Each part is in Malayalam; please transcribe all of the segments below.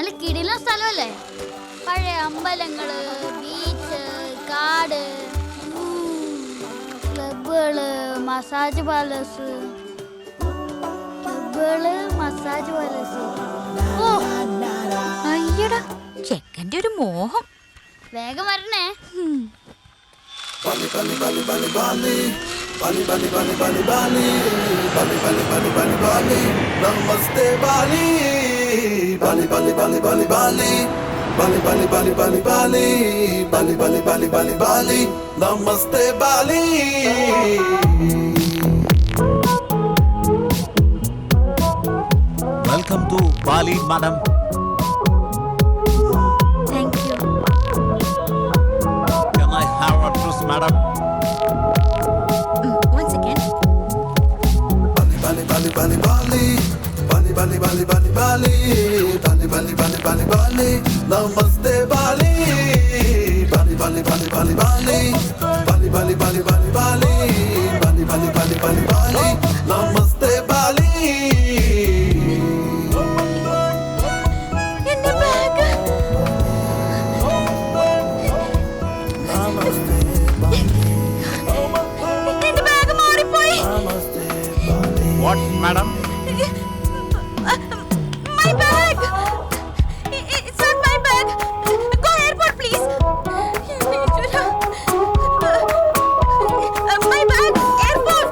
നല്ല കിടിലൻ സ്ഥലമല്ലേ? പഴയ അമ്പലങ്ങള്, ബീച്ച്, കാട്, ക്ലബുകള്, മസാജ് പാലസ്. ഓ അയ്യടാ, ചെക്കൻ്റെ ഒരു മോഹം. വേഗം വരണേ. Bali Bali Bali Bali Bali Bali Bali Bali Bali Bali Bali Bali Bali Bali Bali Namaste Bali Bali Bali Bali Bali Bali Bali Bali Bali Bali Bali Bali Bali Bali Bali Bali Namaste Bali. Welcome to Bali, madam. Thank you. Can I have a truce, madam? One second. Bali Bali Bali Bali Bali Bali Bali Bali Bali Bali Bali Bali Bali Bali Bali Namaste Bali Bali Bali Bali Bali Bali Bali Bali Bali Bali Bali Bali Bali Bali Bali Bali Namaste Bali. എന്റെ ബാഗ്. എന്റെ ബാഗ് മാറിപ്പോയി. What, madam? My bag. It's not my bag. Go airport, please. My bag, airport.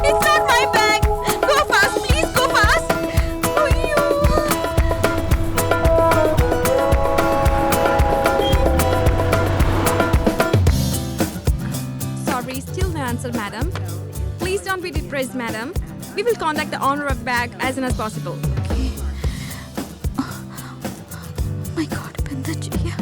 It's not my bag. Go fast, please. Go fast. Sorry, still no answer, madam. Please don't be depressed, madam. We will contact the owner of bag as soon as possible. My God, എന്താ ചെയ്യാ?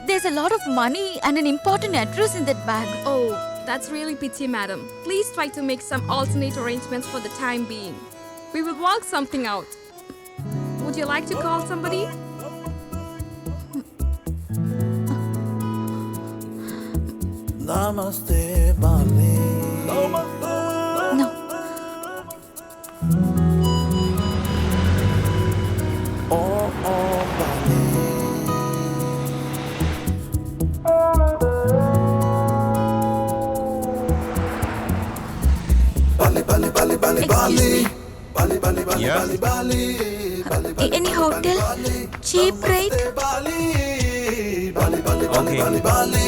There's a lot of money and an important address in that bag. Oh, that's really pity, madam. Please try to make some alternate arrangements for the time being. We will work something out. Would you like to call somebody? Namaste Bali. No. Oh Bali. Bali Bali Bali Bali Bali Bali Bali Bali Yes. Bali Bali Bali Bali Any hotel? Cheap rate? Bali Bali Bali Bali Okay. Bali Bali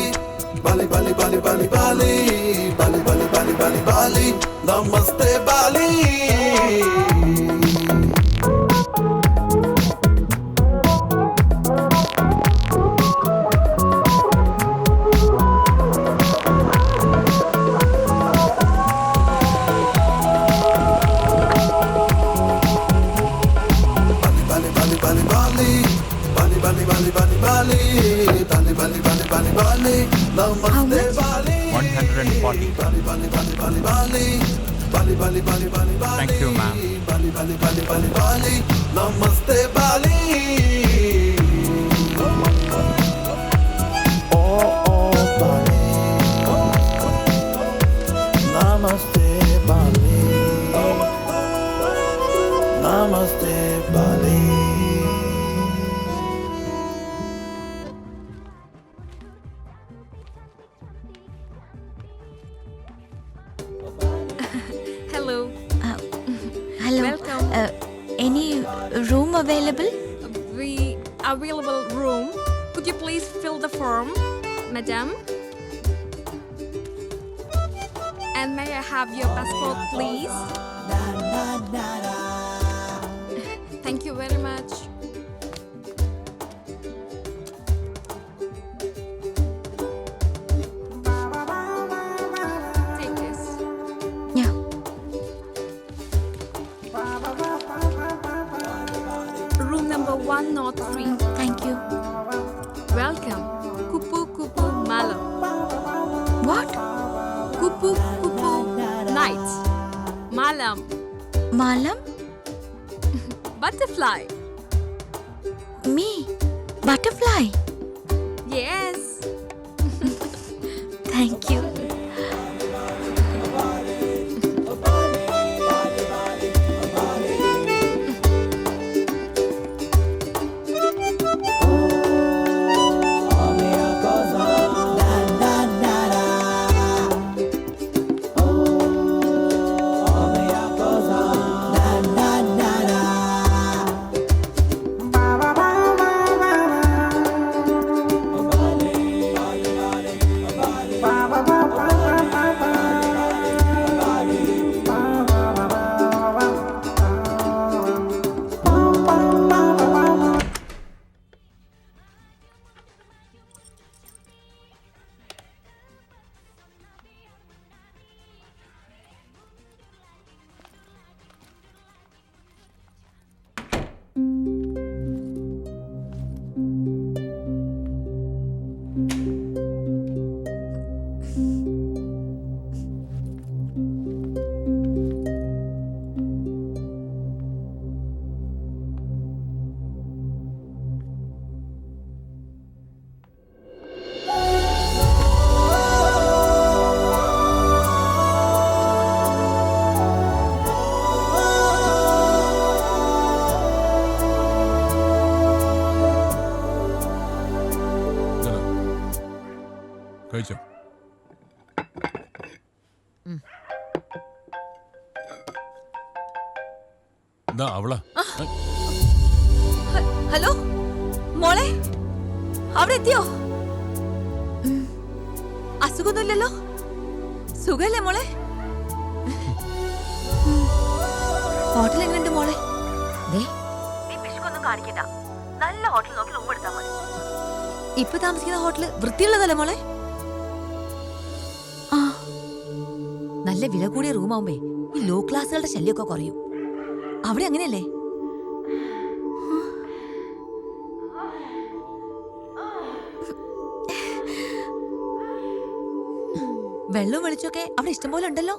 Bali Bali Bali Bali Bali Bali Bali Bali Bali Bali Namaste Bali. Bali Bali Bali Bali Bali Bali Bali Bali Bali Bali Bali Bali Bali Bali Namaste Bali. 140. Bali Bali Bali Bali Bali Bali Bali Bali Bali Bali. Thank you, ma'am. Bali Bali Bali Bali Bali Namaste Bali. Oh Bali Namaste Bali Namaste Bali. Hello. Hello. Welcome. Any room available? We available room. Could you please fill the form, madam? And may I have your passport, please? Thank you very much. Take this. Yeah. Room number 103. Thank you. Welcome. Kupu Kupu Malam. What? Kupu Kupu Night. Malam. Malam? Butterfly. Me? Butterfly? Yes. Thank you. അവളാ ഹലോ മോളെ, അവിടെ എത്തിയോ? അസുഖമൊന്നുമില്ലല്ലോ? സുഖല്ലേ മോളെ? ഹോട്ടൽ എങ്ങനെയുണ്ട് മോളെ? നീ പിശുക്കൊന്നും കാണിക്കണ്ട. നല്ല ഹോട്ടൽ നോക്കി റൂം എടുത്താൽ മതി. ഇപ്പൊ താമസിക്കുന്ന ഹോട്ടല് വൃത്തിയുള്ളതല്ലേ മോളെ? ആ, നല്ല വില കൂടിയ റൂമാവുമ്പേ ഈ ലോ ക്ലാസ്സുകളുടെ ശല്യമൊക്കെ കുറയും. അവിടെ അങ്ങനെയല്ലേ? വെള്ളവും വെളിച്ചൊക്കെ അവിടെ ഇഷ്ടംപോലെ ഉണ്ടല്ലോ.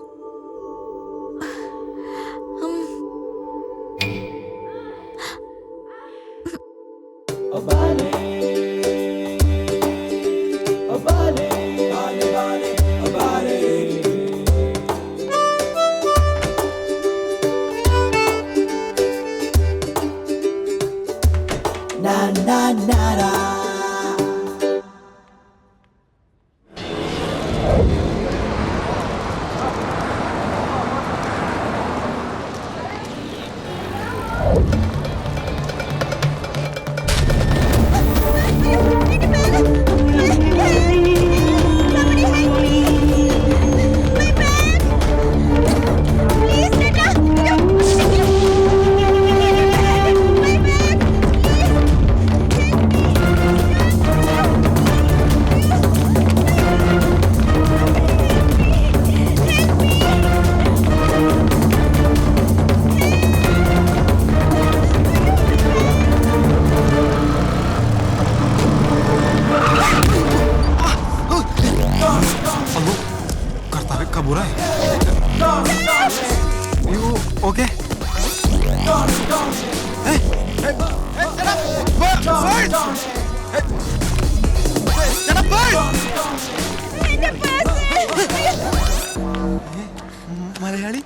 Malayali?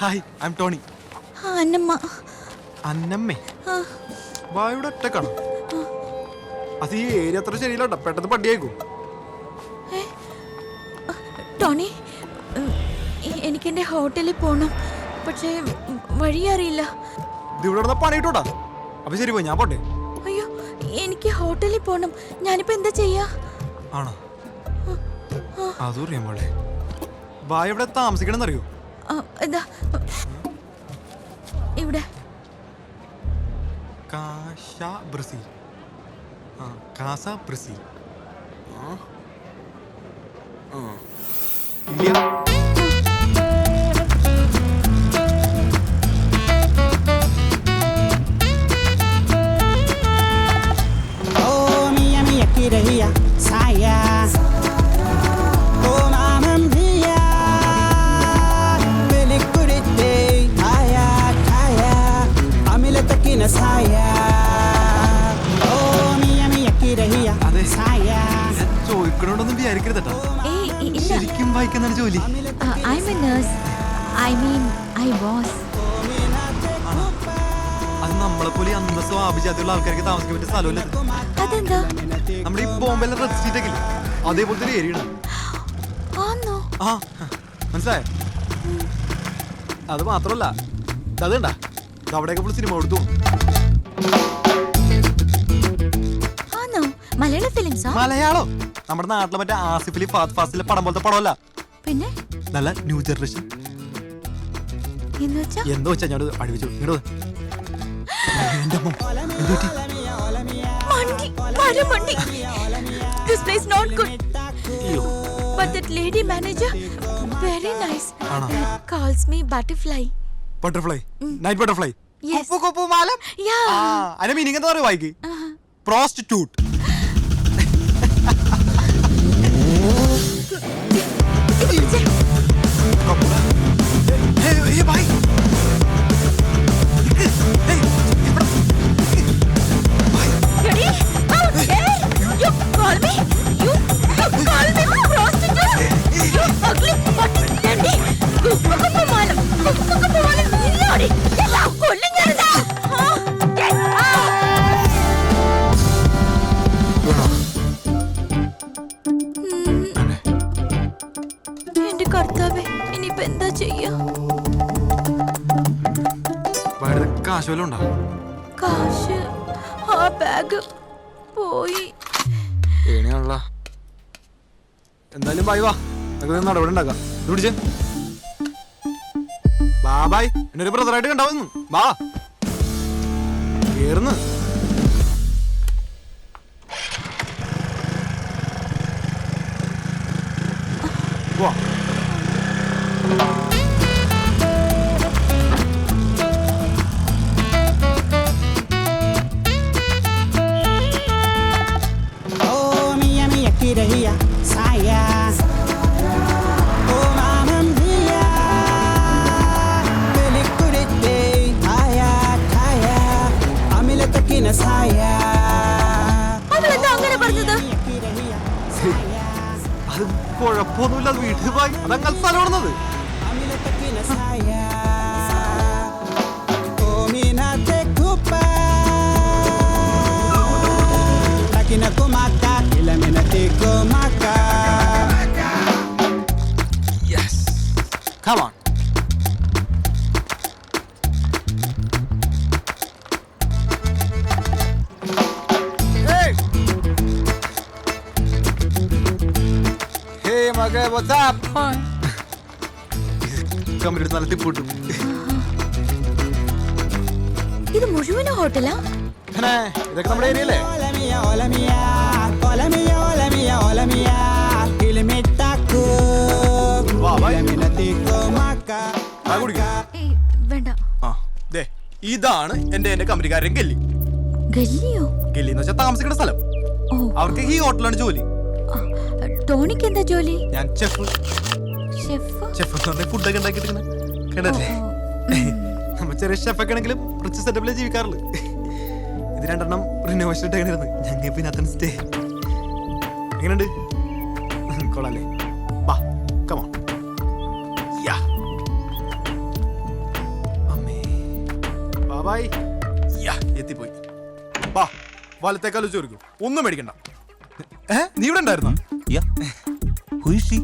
Hi, I am Tony. Annamma. അന്നമ്മേ? വായുടെ ഒറ്റക്കാണോ? അത് ഈ ഏരിയ അത്ര ശരിയില്ല, പെട്ടെന്ന് പട്ടിയായിക്കും. ടോണി, എനിക്ക് എന്റെ ഹോട്ടലിൽ പോണം, പക്ഷേ വഴി അറിയില്ല. ഇവിടെ പണി കിട്ടൂടാ. അപ്പൊ ശരി പോയി, ഞാൻ പോട്ടെ. അയ്യോ, എനിക്ക് ഹോട്ടലിൽ പോണം. ഞാനിപ്പോ എന്താ ചെയ്യാ? ആണോ? അതറിയാം മോളെ. വായ എവിടെ താമസിക്കണമെന്നറിയോ? എന്താ ഇവിടെ? കാശ ബ്രസീൽ. കാസ ബ്രസീൽ. ഇല്ല. Rehia, saya, oh mamma mia, pelikurite, kaya, kaya, amile takina saya, oh mia kirehia, saya. ചോദിക്കണോണ്ടൊന്നും വിചാരിക്കരുതട്ടോ. ശരിക്കും വായിക്കുന്നതാണ് ജോലി. I'm a nurse. I mean, I was. അത് നമ്മളെ പോലെ അന്തസ്സോ ആഭിജാതിയുള്ള ആൾക്കാർക്ക് താമസിക്കാൻ പറ്റിയ സ്ഥലമല്ല. അതെന്താ? നമ്മുടെ ഈ ബോംബെയിലെ റെഡ് സ്ട്രീറ്റ് ഒക്കെ അതേപോലത്തെ ഒരു ഏരിയ ആണ്. ആ, മനസ്സിലായോ? അത് മാത്രമല്ല, അത് കണ്ടാ അവിടെയൊക്കെ ഫുൾ സിനിമ കൊടുത്തു. മലയാളോ? നമ്മുടെ നാട്ടിലെ മറ്റേ ആസിഫ് അലി ഫാസ്റ്റ് ഫാസ്റ്റിലെ പടം പോലത്തെ പടമല്ല. പിന്നെ നല്ല ന്യൂ ജനറേഷൻ. എന്തോ വെച്ചാ ഞാൻ അടിപ്പിച്ചു. This place not good. But that lady manager, very nice. Calls me butterfly. Butterfly? Night butterfly? Yes. Kupu malam? Yeah. അതിന്റെ മീനിങ് എന്താ പറയുക വായിക്ക്? Prostitute. Hey, bye. Ready? Out here! You call me? You call me prostitute? You ugly fucking lady! Kupu malam! Illodi! Get out! Kollu njarada! Get out! കർത്താവേ ഇനിയിപ്പോ എന്താ ചെയ്യാ? കാശ് വല്ലതും ഉണ്ടോ? കാശ് ആ ബാഗ് പോയി. ഏണിയാണല്ലോ. എന്തായാലും ബായ് വാ, നമുക്ക് നടപടി ഉണ്ടാക്കാം. പിടിച്ചേ ബായ്, എന്നെ ഒരു ബ്രദറായിട്ട് കണ്ടാവുന്നു. വാ കേറുന്നു. വാ Oh, mia mia kirahia saya. Oh, mama mia. Pelikuritte kaya kaya. Amile takina saya. അവളെന്താ അങ്ങനെ പറഞ്ഞത്? അത് കുഴപ്പമൊന്നുമില്ല, അത് വീട്ടിൽ പോയി അതങ്ങനെ സ്ഥലമാണെന്നത്. Amile takina saya. Oh, mina te kupa. Takina kumaka, ila mina te kumaka. Yes. Come on. Hey. Hey, Maga, what's up? Company നല്ല ടിപ്പൂട്ടും. ഇത് മുഴുവനും ഹോട്ടലാ? ഇതൊക്കെ നമ്മുടെ ഏരിയല്ലേ? Hola mia, hola mia. Hola mia, hola mia, hola mia. Ilimitaku. വാ, വാ. Ila mina te kumaka. ആ, കുടിക്ക്. ഏയ് വേണ്ട. ആ, ദേ, ഇതാണ് എന്റെ കമ്പനിക്കാരൻ ഗല്ലി. ഗല്ലിയോ? ഗല്ലി എന്ന് വെച്ചാൽ താമസിക്കുന്ന സ്ഥലം. ഓ അവർക്ക് ഈ ഹോട്ടലാണ് ജോലി. ആ, ടോണിക്ക് എന്താ ജോലി? ഞാൻ ചെഫ്. ഷെഫ്? ചെഫ് എന്ന് പറഞ്ഞാൽ ഫുഡൊക്കെ ഉണ്ടാക്കിയിട്ട് കേട്ടല്ലേ? നമ്മ ചെറിയ ഷെഫൊക്കെ ആണെങ്കിലും റിച്ച് സെറ്റപ്പിലേ ജീവിക്കാറുള്ളൂ. ഇത് രണ്ടെണ്ണം റിനോവേഷൻ ഇട്ടായിരുന്നു. ഞങ്ങൾ പിന്നെ അത്ര സ്റ്റേ. എങ്ങനെയുണ്ട്? കൊള്ളാല്ലേ? വാ, come on. Yeah. അമ്മേ. ബായ്. Yeah, എത്തിപ്പോയി. വാ, വലത്തേക്കാൾ ചോദിക്കും. ഒന്നും മേടിക്കണ്ട. നീ ഇവിടെ ഉണ്ടായിരുന്നോ? Who is she?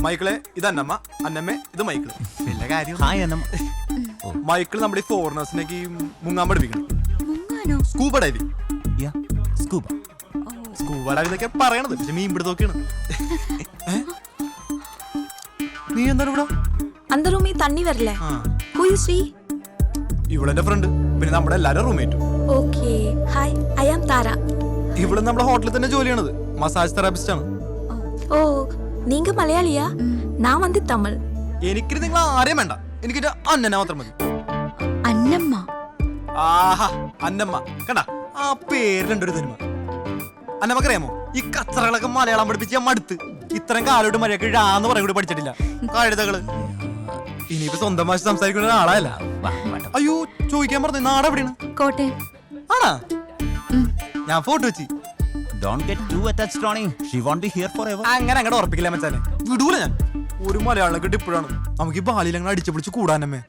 മൈക്കിളെ ഇത് അന്നമ്മ, അന്നമ്മ ഇത് മൈക്കിള്. വല്ല കാര്യം. Hi, Annam. മൈക്കിൾ നമ്മുടെ ഈ ഫോറിനേഴ്സിനേക്ക് മുങ്ങാൻ പഠിപ്പിക്കണം. മുങ്ങാനോ? Scuba diving. Yeah, scuba. Scuba diving എന്നൊക്കെ പറയണത്, പക്ഷെ മീൻ പിടുത്തൊക്കെയാണ്. നീ എന്താണ് ഇവിടെ? அந்த റൂമിൽ തണ്ണി വരില്ലേ? ആ, Who is she? ഇവളെന്റെ ഫ്രണ്ട്, പിന്നെ നമ്മുടെ എല്ലാരും റൂംമേറ്റും. Okay. Hi, I am Tara. ഇവിടെ നമ്മുടെ ഹോട്ടലിൽ തന്നെ ജോലിയാണത്. മസാജ് തെറാപ്പിസ്റ്റ് ആണ്. ഓ നീങ്ക മലയാളിയാ? ഞാൻ വന്ന് തമിഴ്. എനിക്ക് നിങ്ങൾ ആരെയും വേണ്ട, എനിക്ക് അന്നനെ മാത്രം മതി. അന്നമ്മ? ആഹാ, അന്നമ്മ കണ്ട ആ പേരിലുണ്ടൊരു തനിമ. അന്നമ്മക്കറിയാമോ, ഈ കച്ചറകളൊക്കെ മലയാളം പഠിപ്പിച്ച് ഞാൻ മടുത്ത്. ഇത്രയും കാലോട്ട് മര്യാദക്ക് ഴാന്ന് പറയാൻ കൂടി പഠിച്ചിട്ടില്ല. കഴുതകള് ഇനിയിപ്പോ സ്വന്തം ഭാഷ സംസാരിക്കുന്ന ഒരാളല്ല. അയ്യോ, ചോദിക്കാൻ പറഞ്ഞു, നാട് എവിടെയാണ്? കോട്ടയം. ആണാ? ഞാൻ ഫോട്ടോ വെച്ച്. Don't get too attached, Ronnie. She won't be here forever. അങ്ങനെ അങ്ങോട്ട് ഉറപ്പിക്കില്ല മച്ചാനെ, വിടൂല ഞാൻ. ഒരു മലയാളം കിട്ടി ഇപ്പോഴാണ് നമുക്ക് ഈ ബാലിയിൽ അങ്ങനെ അടിച്ചു പിടിച്ച് കൂടാനമ്മേ.